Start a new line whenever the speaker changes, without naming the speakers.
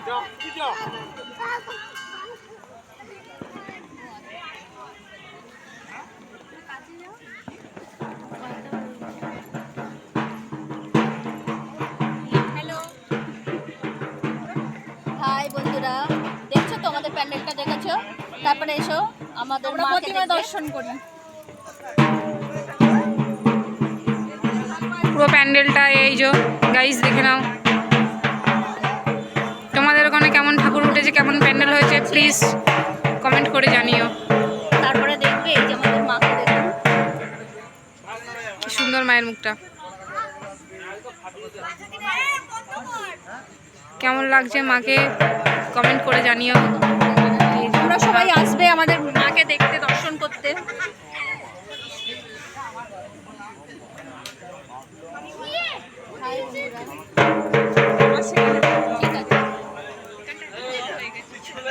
High বন্ধুরা, দেখছো তো আমাদের প্যান্ডেলটা দেখেছো? তারপরে এসো আমাদের প্রতিমা দর্শন করি।
পুরো প্যান্ডেলটা এই যে গাইস দেখে নাও। তোমাদের ওখানে কেমন ঠাকুর উঠেছে, কেমন প্যান্ডেল হয়েছে প্লিজ কমেন্ট করে জানিও।
তারপরে দেখবে এই যে আমাদের মাকে দেখুন,
কি সুন্দর মায়ের মুখটা। কেমন লাগছে মাকে কমেন্ট করে জানিও।
তোমরা সবাই আসবে আমাদের মাকে দেখতে।